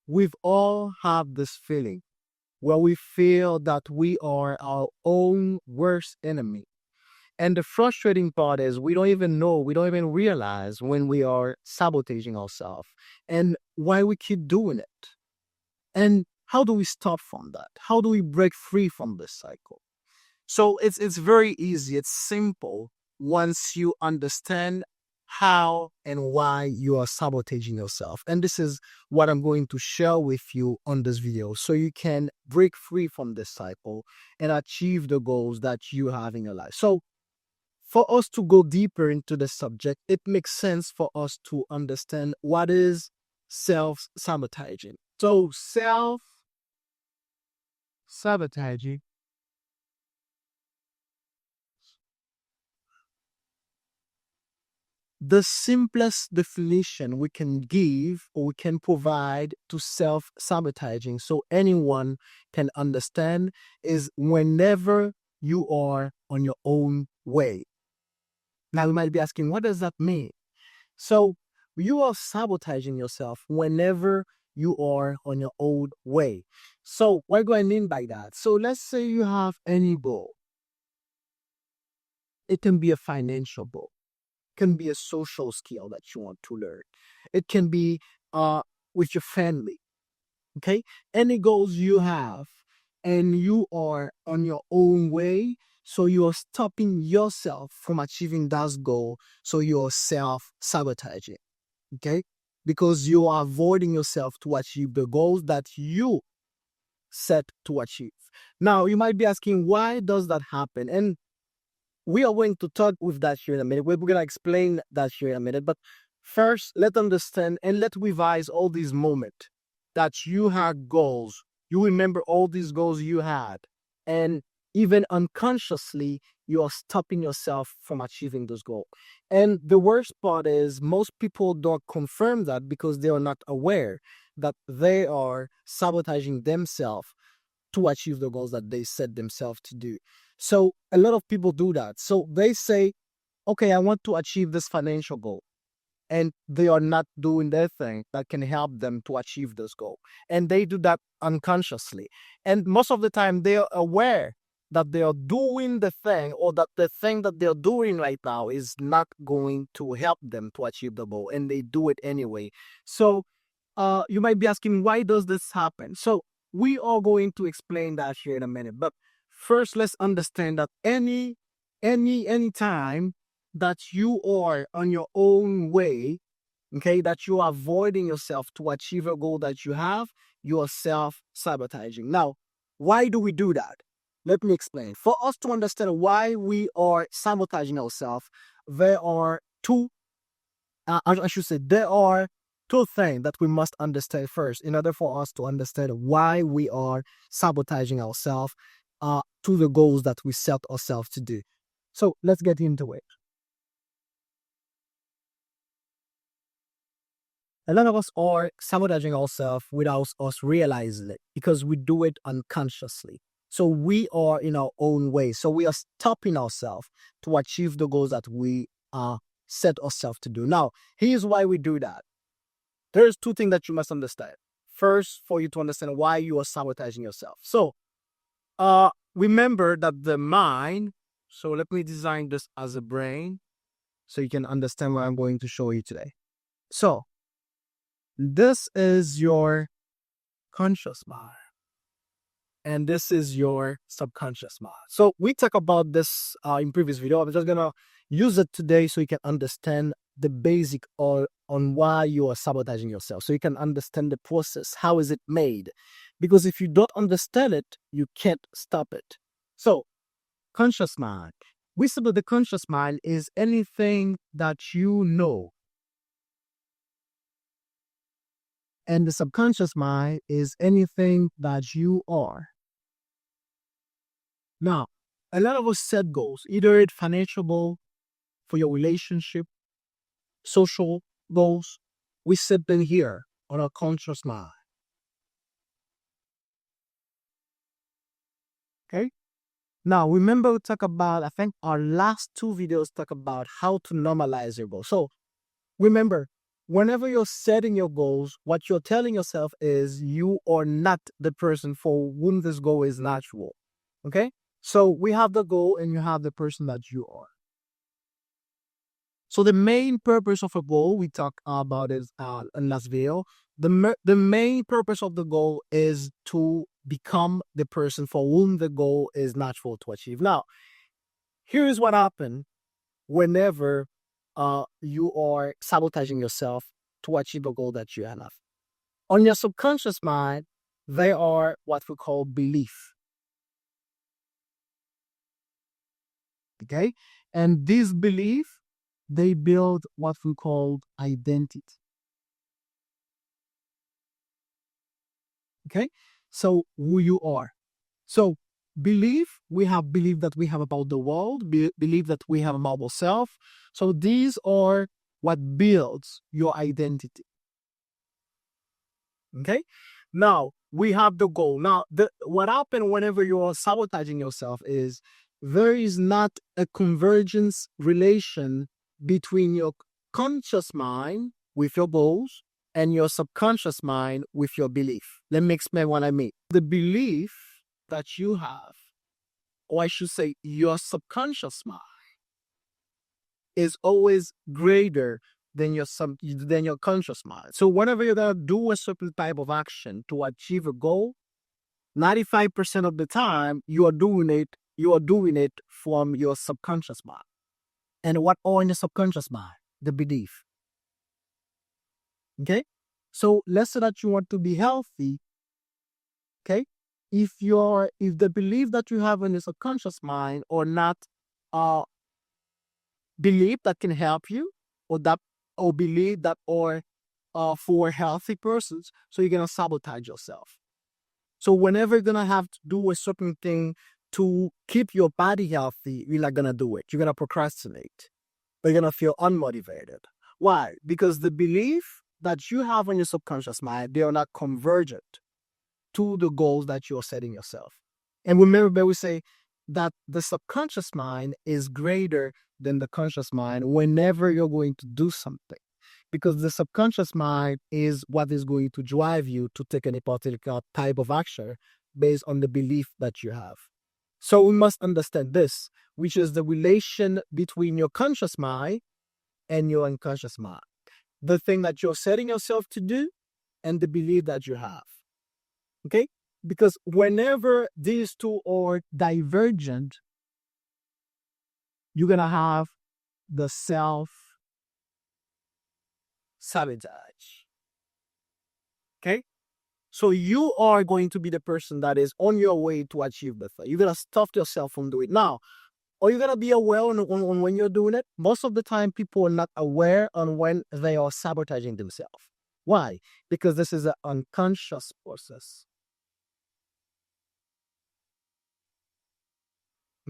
we've all had this feeling where we feel that we are our own worst enemy. And the frustrating part is we don't even know, we don't even realize when we are sabotaging ourselves and why we keep doing it. And how do we stop from that? How do we break free from this cycle? So it's very easy. It's simple once you understand how and why you are sabotaging yourself. And this is what I'm going to share with you on this video so you can break free from this cycle and achieve the goals that you have in your life. So for us to go deeper into the subject, it makes sense for us to understand what is self-sabotaging. So self-sabotaging, the simplest definition we can give or we can provide to self-sabotaging so anyone can understand is whenever you are on your own way. Now you might be asking, what does that mean? So you are sabotaging yourself whenever you are on your own way. So what do I mean by that? So let's say you have any goal. It can be a financial goal. It can be a social skill that you want to learn. It can be with your family. Okay? Any goals you have and you are on your own way, so you are stopping yourself from achieving that goal. So you are self-sabotaging. Okay? Because you are avoiding yourself to achieve the goals that you set to achieve. Now, you might be asking, why does that happen? And we are going to talk with that here in a minute. We're going to explain that here in a minute. But first, let's understand and let's revise all these moments that you had goals. You remember all these goals you had. And even unconsciously, you are stopping yourself from achieving those goals. And the worst part is most people don't confirm that because they are not aware that they are sabotaging themselves to achieve the goals that they set themselves to do. So a lot of people do that. So they say, okay, I want to achieve this financial goal. And they are not doing their thing that can help them to achieve this goal. And they do that unconsciously. And most of the time, they are aware that they are doing the thing or that the thing that they're doing right now is not going to help them to achieve the goal. And they do it anyway. So you might be asking, why does this happen? So we are going to explain that here in a minute. But first, let's understand that any time that you are on your own way, okay, that you are avoiding yourself to achieve a goal that you have, you are self-sabotaging. Now, why do we do that? Let me explain. For us to understand why we are sabotaging ourselves, there are I should say, there are two things that we must understand first in order for us to understand why we are sabotaging ourselves to the goals that we set ourselves to do. So let's get into it. A lot of us are sabotaging ourselves without us realizing it because we do it unconsciously. So we are in our own way. So we are stopping ourselves to achieve the goals that we set ourselves to do. Now, here's why we do that. There's two things that you must understand. First, for you to understand why you are sabotaging yourself. So, remember that the mind, so let me design this as a brain so you can understand what I'm going to show you today. So, this is your conscious mind, and this is your subconscious mind. So, we talked about this in previous video. I'm just going to use it today so you can understand the basic on why you are sabotaging yourself, so you can understand the process. How is it made? Because if you don't understand it, you can't stop it. So, conscious mind. We said that the conscious mind is anything that you know, and the subconscious mind is anything that you are. Now, a lot of us set goals, either it's financial goal for your relationship, social goals. We set them here on our conscious mind. Okay. Now, remember we talk about, I think our last two videos talk about how to normalize your goals. So remember, whenever you're setting your goals, what you're telling yourself is you are not the person for whom this goal is natural. Okay? So we have the goal and you have the person that you are. So the main purpose of a goal we talk about is in last video. The main purpose of the goal is to become the person for whom the goal is natural to achieve. Now, here's what happened whenever you are sabotaging yourself to achieve a goal that you have. On your subconscious mind, there are what we call belief. Okay, and these belief they build what we call identity. Okay, so who you are. So belief, we have belief that we have about the world, belief that we have about ourselves. So these are what builds your identity. Okay. Now we have the goal. Now, what happens whenever you are sabotaging yourself is there is not a convergence relation between your conscious mind with your goals and your subconscious mind with your belief. Let me explain what I mean. The belief that you have, or I should say, your subconscious mind, is always greater than your conscious mind. So whenever you're gonna do a certain type of action to achieve a goal, 95% of the time you are doing it from your subconscious mind. And what are in the subconscious mind? The belief. Okay? So let's say that you want to be healthy, okay? If the belief that you have in the subconscious mind or not uh belief that can help you or that or believe that or for healthy persons, so you're gonna sabotage yourself. So whenever you're gonna have to do a certain thing to keep your body healthy, you're not gonna do it. You're gonna procrastinate. But you're gonna feel unmotivated. Why? Because the belief that you have on your subconscious mind, they are not convergent to the goals that you're setting yourself. And remember, we say that the subconscious mind is greater than the conscious mind whenever you're going to do something. Because the subconscious mind is what is going to drive you to take any particular type of action based on the belief that you have. So we must understand this, which is the relation between your conscious mind and your unconscious mind. The thing that you're setting yourself to do and the belief that you have. Okay? Because whenever these two are divergent, you're going to have the self sabotage. Okay? So you are going to be the person that is on your way to achieve the thing. You're going to stop yourself from doing it. Now, are you going to be aware on when you're doing it? Most of the time, people are not aware on when they are sabotaging themselves. Why? Because this is an unconscious process.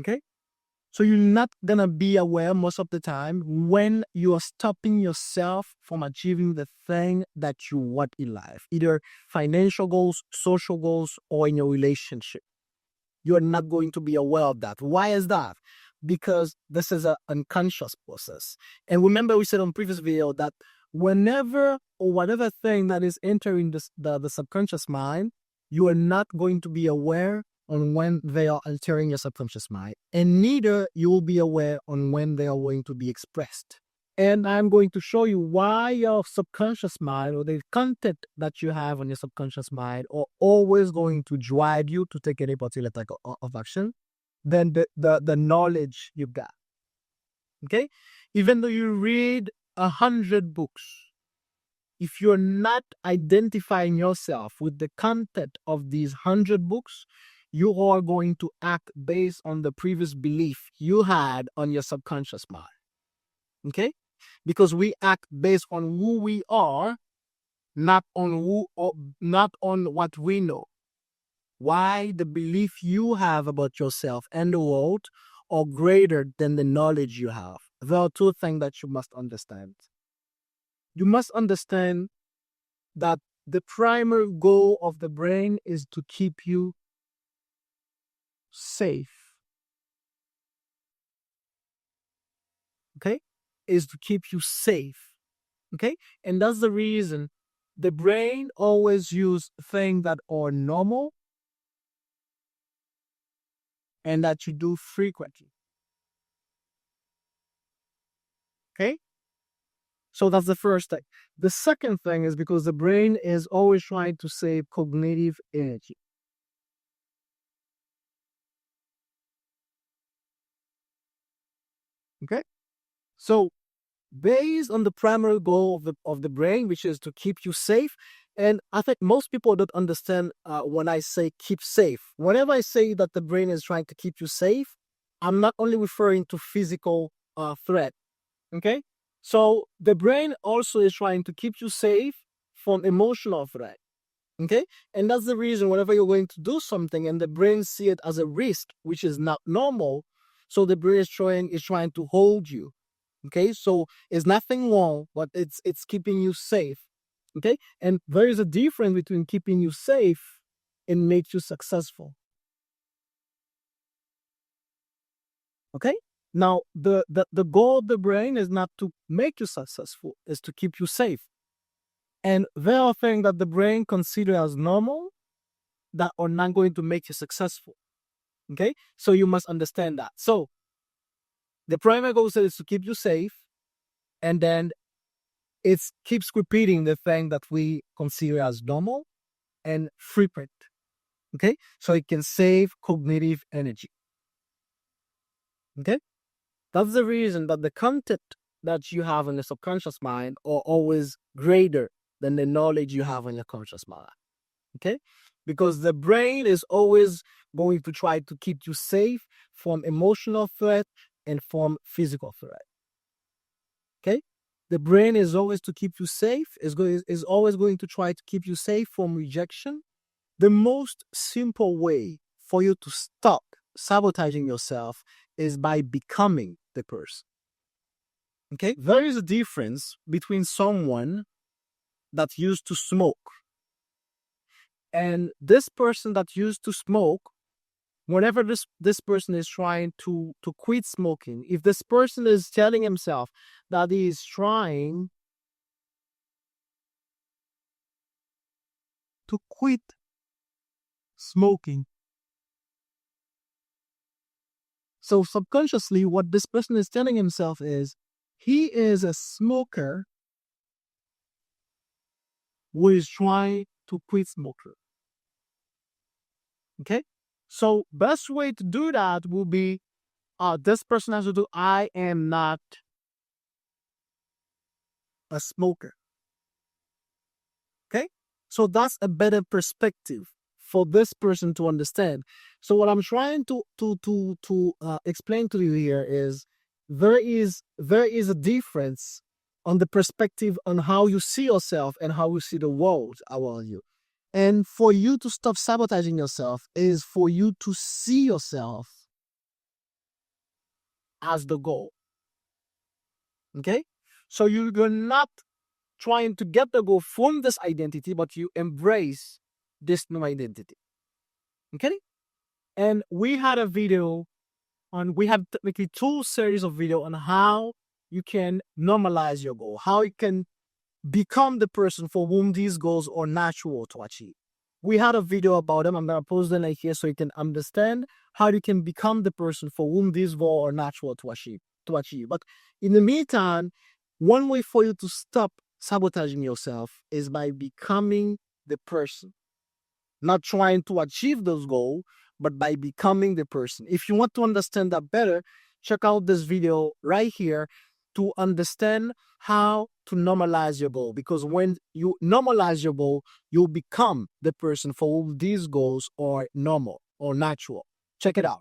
Okay? So you're not gonna be aware most of the time when you are stopping yourself from achieving the thing that you want in life, either financial goals, social goals, or in your relationship. You're not going to be aware of that. Why is that? Because this is an unconscious process. And remember, we said on previous video that whenever or whatever thing that is entering the subconscious mind, you are not going to be aware on when they are altering your subconscious mind, and neither you will be aware on when they are going to be expressed. And I'm going to show you why your subconscious mind or the content that you have on your subconscious mind are always going to drive you to take any particular type of action than the knowledge you got. Okay? Even though you read 100 books, if you're not identifying yourself with the content of these 100 books, you are going to act based on the previous belief you had on your subconscious mind. Okay? Because we act based on who we are, not on not on what we know. Why the belief you have about yourself and the world are greater than the knowledge you have. There are two things that you must understand. You must understand that the primary goal of the brain is to keep you safe. Okay? Is to keep you safe. Okay? And that's the reason the brain always use things that are normal and that you do frequently. Okay? So that's the first thing. The second thing is because the brain is always trying to save cognitive energy. Okay? So based on the primary goal of the brain, which is to keep you safe, and I think most people don't understand when I say keep safe. Whenever I say that the brain is trying to keep you safe, I'm not only referring to physical threat. Okay? So the brain also is trying to keep you safe from emotional threat. Okay? And that's the reason whenever you're going to do something and the brain see it as a risk, which is not normal, so the brain is trying to hold you. Okay? So it's nothing wrong, but it's keeping you safe. Okay? And there is a difference between keeping you safe and make you successful. Okay? Now, the goal of the brain is not to make you successful, is to keep you safe. And there are things that the brain considers as normal that are not going to make you successful. Okay? So you must understand that. So the primary goal is to keep you safe, and then it keeps repeating the thing that we consider as normal and frequent. Okay? So it can save cognitive energy. Okay? That's the reason that the content that you have in the subconscious mind are always greater than the knowledge you have in the conscious mind. Okay? Because the brain is always going to try to keep you safe from emotional threat and from physical threat. Okay? The brain is always to keep you safe, is always going to try to keep you safe from rejection. The most simple way for you to stop sabotaging yourself is by becoming the person. Okay? There is a difference between someone that used to smoke and this person that used to smoke. Whenever this person is trying to quit smoking, if this person is telling himself that he is trying to quit smoking, so subconsciously what this person is telling himself is he is a smoker who is trying to quit smoking. Okay, so best way to do that will be this person has to do I am not a smoker. Okay, so that's a better perspective for this person to understand. So what I'm trying to explain to you here is there is a difference on the perspective on how you see yourself and how you see the world around you. And for you to stop sabotaging yourself is for you to see yourself as the goal. Okay? So you're not trying to get the goal from this identity, but you embrace this new identity. Okay? And we had a video we have technically 2 series of video on how you can normalize your goal, how you can become the person for whom these goals are natural to achieve. We had a video about them. I'm going to post them right here so you can understand how you can become the person for whom these goals are natural to achieve. But in the meantime, one way for you to stop sabotaging yourself is by becoming the person, not trying to achieve those goals, but by becoming the person. If you want to understand that better, check out this video right here to understand how to normalize your goal. Because when you normalize your goal, you'll become the person for whom these goals are normal or natural. Check it out.